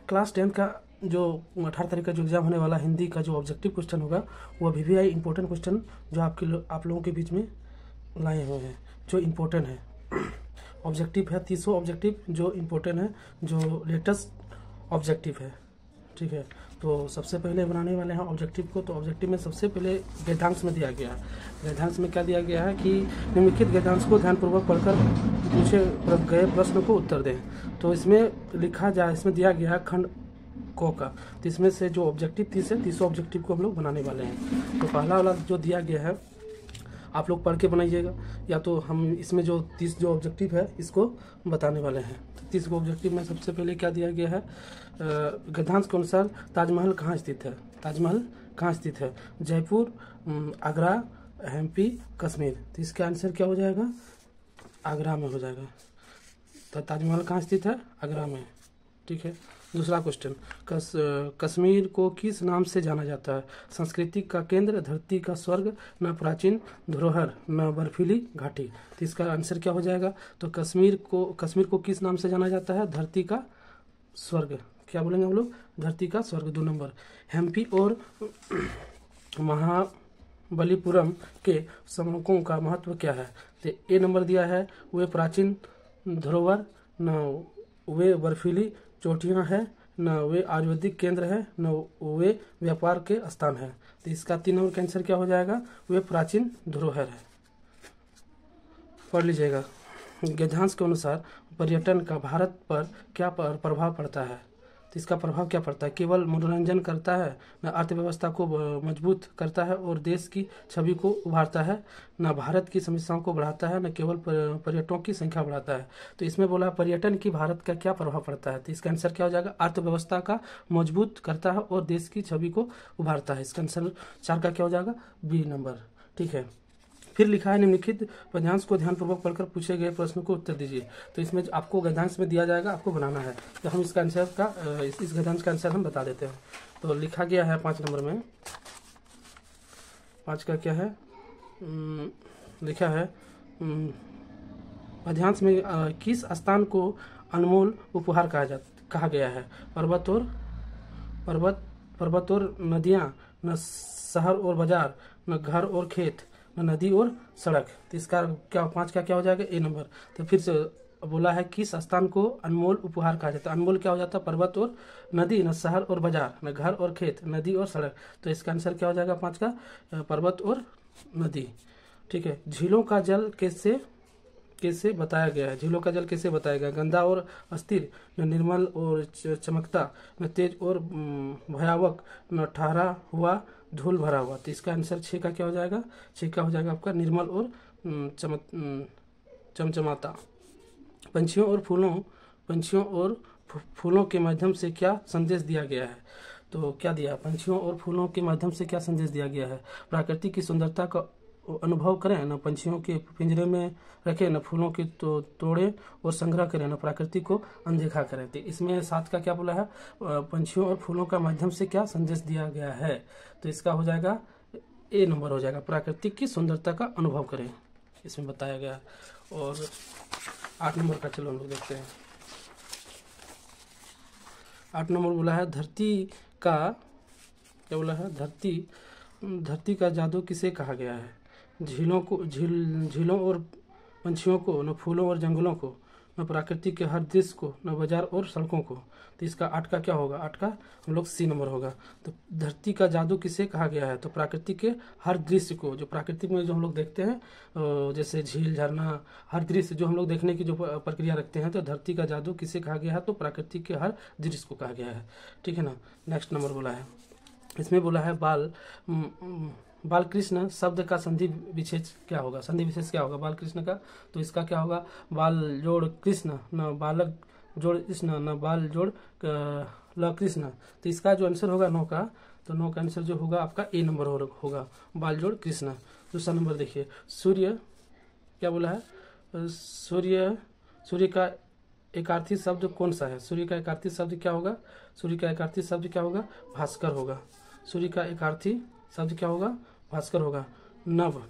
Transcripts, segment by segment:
Class 10 का जो 18 तारीख का जो एग्ज़ाम होने वाला हिंदी का जो ऑब्जेक्टिव क्वेश्चन होगा वो VVI इंपॉर्टेंट क्वेश्चन जो आप लोगों के बीच में लाए हुए हैं, जो इम्पोर्टेंट है। ऑब्जेक्टिव है 30 ऑब्जेक्टिव जो इम्पोर्टेंट है, जो लेटेस्ट ऑब्जेक्टिव है, ठीक है। तो सबसे पहले बनाने वाले हैं ऑब्जेक्टिव को। तो ऑब्जेक्टिव में सबसे पहले गद्यांश में दिया गया है। गद्यांश में क्या दिया गया है कि निम्नलिखित गद्यांश को ध्यानपूर्वक पढ़कर पूछे गए प्रश्न को उत्तर दें। तो इसमें लिखा जाए, इसमें दिया गया है खंड को का। तो इसमें से जो ऑब्जेक्टिव 30 है, 30 ऑब्जेक्टिव को हम लोग बनाने वाले हैं। तो पहला वाला जो दिया गया है आप लोग पढ़ के बनाइएगा, या तो हम इसमें जो 30 जो ऑब्जेक्टिव है इसको बताने वाले हैं। 30 को ऑब्जेक्टिव में सबसे पहले क्या दिया गया है, गद्यांश के अनुसार ताजमहल कहाँ स्थित है। ताजमहल कहाँ स्थित है, जयपुर, आगरा, MP, कश्मीर। तो इसका आंसर क्या हो जाएगा, आगरा में हो जाएगा। तो ताजमहल कहाँ स्थित है, आगरा में, ठीक है। दूसरा क्वेश्चन, कश्मीर को किस नाम से जाना जाता है, संस्कृति का केंद्र, धरती का स्वर्ग, न प्राचीन धरोहर, न बर्फीली घाटी। तो इसका आंसर क्या हो जाएगा, तो कश्मीर को किस नाम से जाना जाता है, धरती का स्वर्ग। क्या बोलेंगे हम लोग, धरती का स्वर्ग। 2 नंबर, MP और महाबलीपुरम के स्मारकों का महत्व क्या है। तो A नंबर दिया है, वे प्राचीन धरोहर, न वे बर्फीली चोटियां हैं, न वे आयुर्वेदिक केंद्र है, न वे व्यापार के स्थान है। तो इसका 3 नंबर का आंसर क्या हो जाएगा, वे प्राचीन धरोहर है। पढ़ लीजिएगा। गद्यांश के अनुसार पर्यटन का भारत पर क्या प्रभाव पड़ता है। तो इसका प्रभाव क्या पड़ता है, केवल मनोरंजन करता है, न अर्थव्यवस्था को मजबूत करता है और देश की छवि को उभारता है, न भारत की समस्याओं को बढ़ाता है, न केवल पर्यटकों की संख्या बढ़ाता है। तो इसमें बोला पर्यटन की भारत का क्या प्रभाव पड़ता है। तो इसका आंसर क्या हो जाएगा, अर्थव्यवस्था का मजबूत करता है और देश की छवि को उभारता है। इसका आंसर 4 का क्या हो जाएगा, B नंबर, ठीक है। फिर लिखा है निम्नलिखित गद्यांश को ध्यानपूर्वक पढ़कर पूछे गए प्रश्न को उत्तर दीजिए। तो इसमें आपको गद्यांश में दिया जाएगा, आपको बनाना है। तो हम इसका आंसर का इस गद्यांश का आंसर हम बता देते हैं। तो लिखा गया है 5 नंबर में, 5 का क्या है, लिखा है गद्यांश में किस स्थान को अनमोल उपहार कहा गया है, पर्वत और नदियाँ, न शहर और बाजार, न घर और खेत, न नदी और सड़क। तो इसका क्या 5 का क्या हो जाएगा, A नंबर। तो फिर से बोला है किस स्थान को अनमोल उपहार कहा जाता है। अनमोल क्या हो जाता है, पर्वत और नदी, न शहर और बाजार, न घर और खेत, नदी और सड़क। तो इसका आंसर क्या हो जाएगा 5 का, पर्वत और नदी, ठीक है। झीलों का जल कैसे बताया गया है, झीलों का जल कैसे बताया गया, गंदा और अस्थिर, न निर्मल और चमकता, न तेज और भयावक, न ठहरा हुआ, धूल भरा हुआ। तो इसका आंसर 6 का क्या हो जाएगा, 6 का हो जाएगा आपका निर्मल और चमचमाता। पंछियों और फूलों के माध्यम से क्या संदेश दिया गया है। तो क्या दिया, पंछियों और फूलों के माध्यम से क्या संदेश दिया गया है, प्रकृति की सुंदरता का अनुभव करें, न पंछियों के पिंजरे में रखें, न फूलों की तोड़ें और संग्रह करें, न प्रकृति को अनदेखा करें। तो इसमें 7 का क्या बोला है, पंछियों और फूलों का माध्यम से क्या संदेश दिया गया है। तो इसका हो जाएगा A नंबर हो जाएगा, प्राकृतिक की सुंदरता का अनुभव करें, इसमें बताया गया। और 8 नंबर का चलो हम लोग देखते हैं। 8 नंबर बोला है धरती का, क्या बोला है, धरती का जादू किसे कहा गया है, झीलों और पंछियों को, न फूलों और जंगलों को, न प्रकृति के हर दृश्य को, न बाजार और सड़कों को। तो इसका 8 का क्या होगा, 8 का हम लोग C नंबर होगा। तो धरती का जादू किसे कहा गया है, तो प्रकृति के हर दृश्य को, जो प्राकृतिक में जो हम लोग देखते हैं, जैसे झील, झरना, हर दृश्य जो हम लोग देखने की जो प्रक्रिया रखते हैं, तो धरती का जादू किसे कहा गया है, तो प्रकृति के हर दृश्य को कहा गया है, ठीक है ना। नेक्स्ट नंबर बोला है, इसमें बोला है बाल कृष्ण शब्द का संधि विशेष क्या होगा, संधि विशेष क्या होगा बाल कृष्ण का। तो इसका क्या होगा, बाल जोड़ कृष्ण, न बालक जोड़ कृष्ण, न बाल जोड़ ल कृष्ण। तो इसका जो आंसर होगा 9 का, तो 9 का आंसर जो होगा आपका A नंबर होगा, बाल जोड़ कृष्ण। दूसरा नंबर देखिए, सूर्य क्या बोला है, सूर्य का एकार्थी शब्द कौन सा है, सूर्य का एकार्थी शब्द क्या होगा, सूर्य का एकार्थी शब्द क्या होगा, भास्कर होगा। सूर्य का एकार्थी शब्द क्या होगा, भास्कर होगा। नभ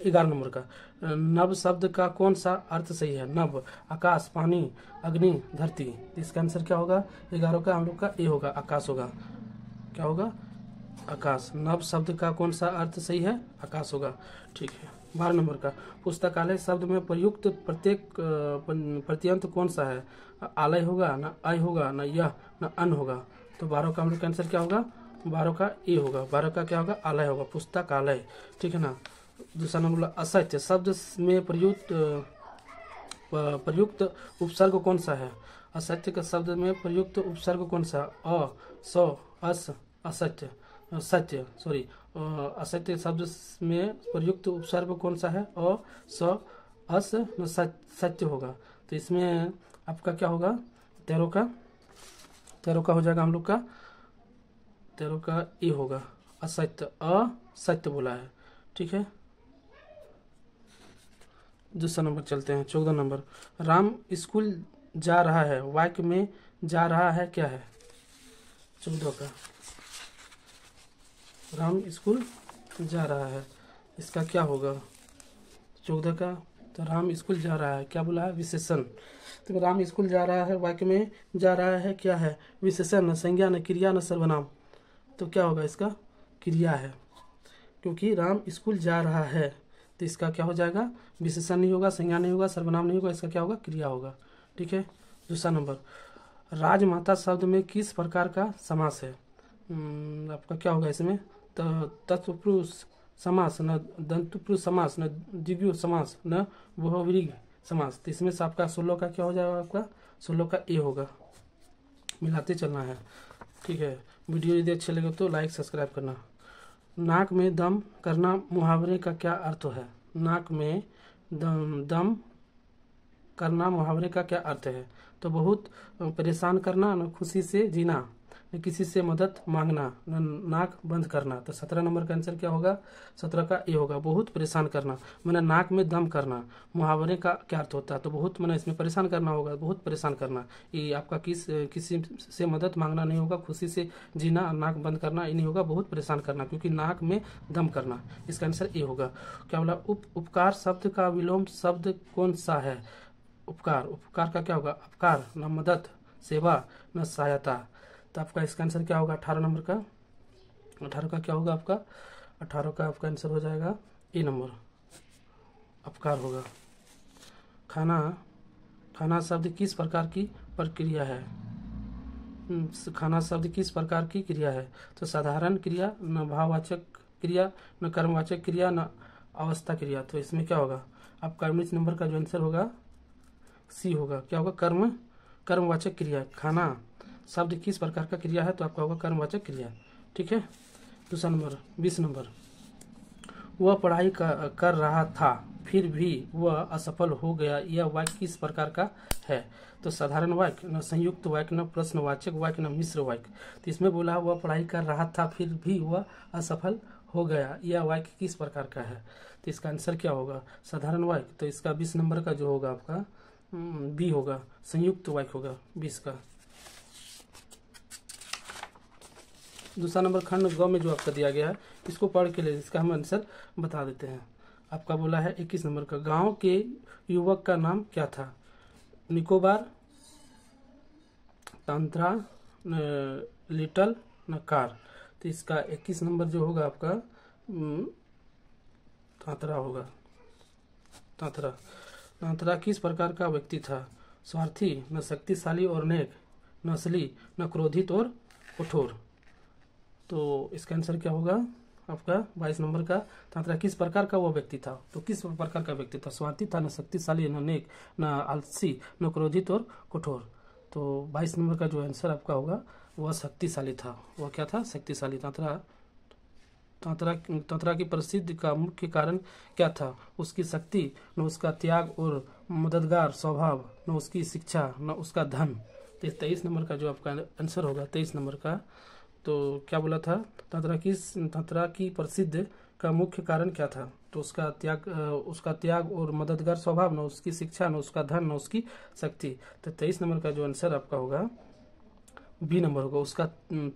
11 नंबर का, नभ शब्द का कौन सा अर्थ सही है? नभ, आकाश, पानी, अग्नि, धरती। इसका आंसर क्या होगा? 11 का हम लोग का ए होगा, आकाश होगा। क्या होगा? आकाश। नभ शब्द का कौन सा अर्थ सही है? आकाश होगा। ठीक है। 12 नंबर का, पुस्तकालय शब्द में प्रयुक्त प्रत्येक प्रत्यंत कौन सा है? आलय होगा, न अय होगा, न यह, न अन होगा। तो 12 का हम लोग का आंसर क्या होगा? 12 का ए होगा। 12 का क्या होगा? आलय होगा, पुस्तकालय। ठीक है ना। दूसरा नंबर, असत्य शब्द में प्रयुक्त उपसर्ग कौन सा है? असत्य के शब्द में प्रयुक्त उपसर्ग कौन सा? अ, स, अस, असत्य, सत्य, सॉरी, असत्य शब्द में प्रयुक्त उपसर्ग कौन सा है? अ, स, अस, न सत्य होगा। तो इसमें आपका क्या होगा? 13 का हो जाएगा हम लोग का, 13 का ए होगा, असत्य, असत्य बोला है। ठीक है। दूसरा नंबर चलते हैं, 14 नंबर, राम स्कूल जा रहा है, वाक्य में जा रहा है क्या है? 14 का, राम स्कूल जा रहा है, इसका क्या होगा? 14 का, तो राम स्कूल जा रहा है, क्या बोला है? विशेषण। तो राम स्कूल जा रहा है, वाक्य में जा रहा है क्या है? विशेषण, न संज्ञा, न क्रिया, न सर्वनाम। तो क्या होगा? इसका क्रिया है, क्योंकि राम स्कूल जा रहा है, तो इसका क्या हो जाएगा? विशेषण नहीं होगा, संज्ञा नहीं होगा, सर्वनाम नहीं होगा, इसका क्या होगा? क्रिया होगा। ठीक है। दूसरा नंबर, राजमाता शब्द में किस प्रकार का समास है? आपका क्या होगा इसमें? तत्पुरुष समास, न दंतुपुरुष समास, न द्विगु समास, न बहुव्रीहि समास। तो इसमें से आपका 16 का क्या हो जाएगा? आपका 16 का ए होगा। मिलाते चलना है। ठीक है। वीडियो यदि अच्छे लगे तो लाइक सब्सक्राइब करना। नाक में दम करना मुहावरे का क्या अर्थ है? नाक में दम करना मुहावरे का क्या अर्थ है? तो बहुत परेशान करना, न खुशी से जीना, न किसी से मदद मांगना, न नाक बंद करना। तो 17 नंबर का आंसर क्या होगा? 17 का ए होगा, बहुत परेशान करना। मैंने नाक में दम करना मुहावरे का क्या अर्थ होता है? तो बहुत, मैंने इसमें परेशान करना होगा, बहुत परेशान करना। ये आपका किसी से मदद मांगना नहीं होगा, खुशी से जीना, नाक बंद करना ये नहीं होगा, बहुत परेशान करना, क्योंकि नाक में दम करना। इसका आंसर ए होगा। क्या बोला? उपकार शब्द का विलोम शब्द कौन सा है? उपकार, उपकार का क्या होगा? अपकार, न मदद, सेवा, न सहायता। तो आपका इसका आंसर क्या होगा? 18 नंबर का, 18 का क्या होगा आपका? 18 का आपका आंसर हो जाएगा ए नंबर, अपकार होगा। खाना, खाना शब्द किस प्रकार की प्रक्रिया है? खाना शब्द किस प्रकार की क्रिया है? तो साधारण क्रिया, न भाववाचक क्रिया, न कर्मवाचक क्रिया, न अवस्था क्रिया। तो इसमें क्या होगा? आपका 19 नंबर का जो आंसर होगा सी होगा। क्या होगा? कर्मवाचक क्रिया। खाना शब्द किस प्रकार का क्रिया है? तो आपका होगा कर्मवाचक क्रिया। ठीक है। दूसरा नंबर, 20 नंबर, वह पढ़ाई कर रहा था फिर भी वह असफल हो गया, यह वाक्य किस प्रकार का है? तो साधारण वाक्य, न संयुक्त वाक्य, न प्रश्नवाचक वाक्य, न मिश्र वाक्य। तो इसमें बोला वह पढ़ाई कर रहा था फिर भी वह असफल हो गया, यह वाक्य किस प्रकार का है? तो इसका आंसर क्या होगा? साधारण वाक्य। तो इसका 20 नंबर का जो होगा आपका बी होगा, संयुक्त वाक्य होगा 20 का। दूसरा नंबर खंड ग में जो आपका दिया गया है, इसको पढ़ के ले, इसका हम आंसर बता देते हैं। आपका बोला है 21 नंबर का, गांव के युवक का नाम क्या था? निकोबार, तांत्रा, लिटल, नकार। तो इसका 21 नंबर जो होगा आपका तांत्रा होगा। तांत्रा, तांत्रा किस प्रकार का व्यक्ति था? स्वार्थी, न शक्तिशाली और नेक, न असली, न क्रोधित और कठोर। तो इसका आंसर क्या होगा आपका 22 नंबर का? तांत्रा किस प्रकार का वो व्यक्ति था? तो किस प्रकार का व्यक्ति था? स्वार्थी था, न शक्तिशाली, न नेक, न आलसी, न क्रोधित और कठोर। तो 22 नंबर का जो आंसर आपका होगा वह शक्तिशाली था। वह क्या था? शक्तिशाली। तांत्रा की प्रसिद्धि का मुख्य कारण क्या था? उसकी शक्ति, न उसका त्याग और मददगार स्वभाव, न उसकी शिक्षा, न उसका धन। तो 23 नंबर का जो आपका आंसर होगा 23 नंबर का, तो क्या बोला था? तांत्रा की प्रसिद्ध का मुख्य कारण क्या था? तो उसका त्याग और मददगार स्वभाव, न उसकी शिक्षा, न उसका धन, न उसकी शक्ति। तो 23 नंबर का जो आंसर आपका होगा बी नंबर होगा, उसका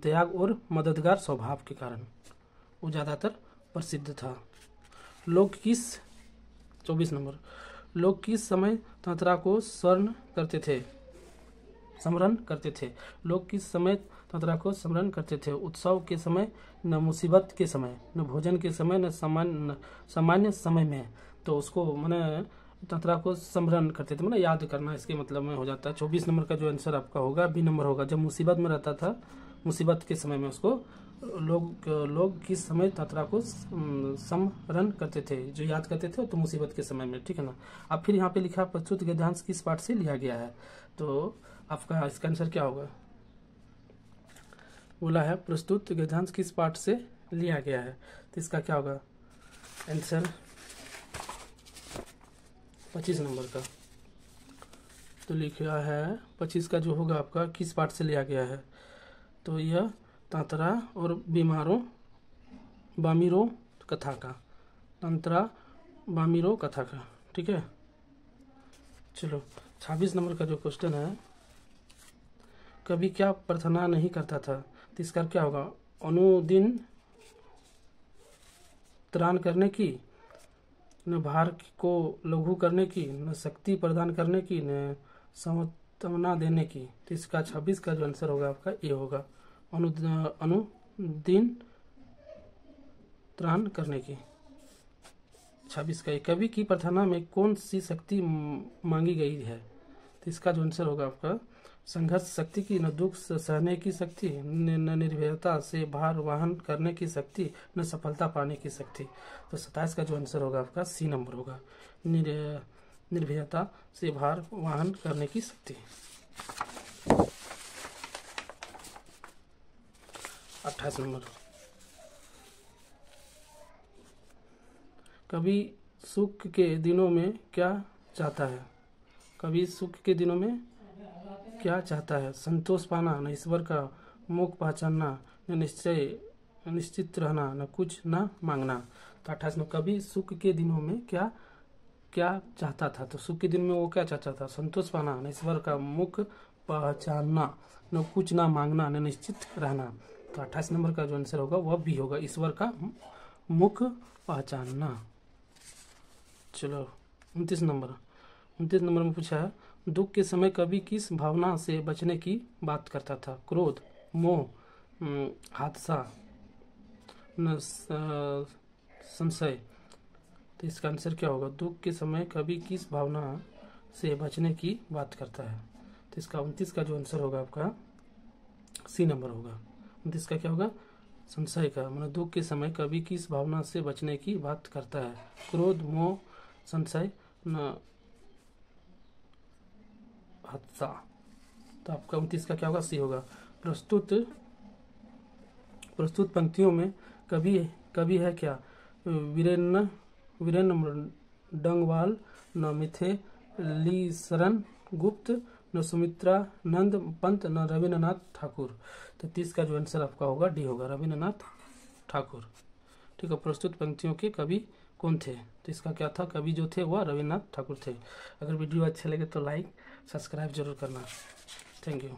त्याग और मददगार स्वभाव के कारण वो ज्यादातर प्रसिद्ध था। लोग किस 24 नंबर, लोग किस समय तंत्रा को स्मरण करते थे? स्मरण करते थे। लोग किस समय तंत्रा को स्मरण करते थे? उत्सव के समय, न मुसीबत के समय, न भोजन के समय, न सामान्य समय में। तो उसको मैंने तंत्रा को स्मरण करते थे, मैंने याद करना, इसके मतलब में हो जाता है। 24 नंबर का जो आंसर आपका होगा बी नंबर होगा। जब मुसीबत में रहता था, मुसीबत के समय में उसको लोग किस समय तंत्रा को स्मरण करते थे, जो याद करते थे, तो मुसीबत के समय में, ठीक है ना। अब फिर यहाँ पे लिखा प्रस्तुत गद्यांश किस पाठ से लिया गया है, तो आपका इसका आंसर क्या होगा? बोला है प्रस्तुत गद्यांश किस पाठ से लिया गया है, तो इसका क्या होगा आंसर? 25 नंबर का। तो लिखा है 25 का जो होगा आपका किस पाठ से लिया गया है, तो यह तंत्रा और बामीरों कथा का, तंत्रा बामीरों कथा का, ठीक है। चलो 26 नंबर का जो क्वेश्चन है, कभी क्या प्रार्थना नहीं करता था, तो इसका क्या होगा? अनुदिन त्राण करने की, न भार को लघु करने की, न शक्ति प्रदान करने की, न समतना देने की। तो इसका 26 का जो आंसर होगा आपका ये होगा, अनुदिन त्राण करने की। 26 का कवि की प्रार्थना में कौन सी शक्ति मांगी गई है, तो इसका जो आंसर होगा आपका संघर्ष शक्ति की, न दुख सहने की शक्ति, न निर्भयता से भार वहन करने की शक्ति, न सफलता पाने की शक्ति। तो 27 का जो आंसर होगा आपका सी नंबर होगा, निर्भयता से भार वहन करने की शक्ति। 28 नंबर, कवि सुख के दिनों में क्या चाहता है? कवि सुख के दिनों में क्या चाहता है? संतोष पाना, न ईश्वर का मुख पहचानना, न निश्चित रहना, न कुछ न मांगना। तो 28 में कवि सुख के दिनों में क्या चाहता था, तो सुख के दिन में वो क्या चाहता था? संतोष पाना, न ईश्वर का मुख पहचानना, न कुछ ना मांगना, न निश्चित रहना। तो 28 नंबर का जो आंसर होगा वह भी होगा, ईश्वर का मुख पहचानना। चलो 29 नंबर में पूछा है, दुख के समय कवि किस भावना से बचने की बात करता था? क्रोध, मोह, हादसा, न संशय। तो इसका आंसर क्या होगा? दुख के समय कवि किस भावना से बचने की बात करता है, तो इसका 29 का जो आंसर होगा आपका सी नंबर होगा। 29 का क्या होगा? संशय का, मतलब दुख के समय कवि किस भावना से बचने की बात करता है? क्रोध, मोह, संशय, न हादसा। तो आपका 29 का क्या होगा? सी होगा। प्रस्तुत पंक्तियों में कवि है क्या? वीरेन्द्र डंगवाल, न मिथिलीशरण गुप्त, न सुमित्रा नंद पंत, न रविन्द्रनाथ ठाकुर। तो 30 का जो आंसर आपका होगा डी होगा, रविन्द्रनाथ ठाकुर, ठीक है। प्रस्तुत पंक्तियों के कवि कौन थे, तो इसका क्या था? कवि जो थे वह रविन्द्रनाथ ठाकुर थे। अगर वीडियो अच्छा लगे तो लाइक सब्सक्राइब जरूर करना। Thank you.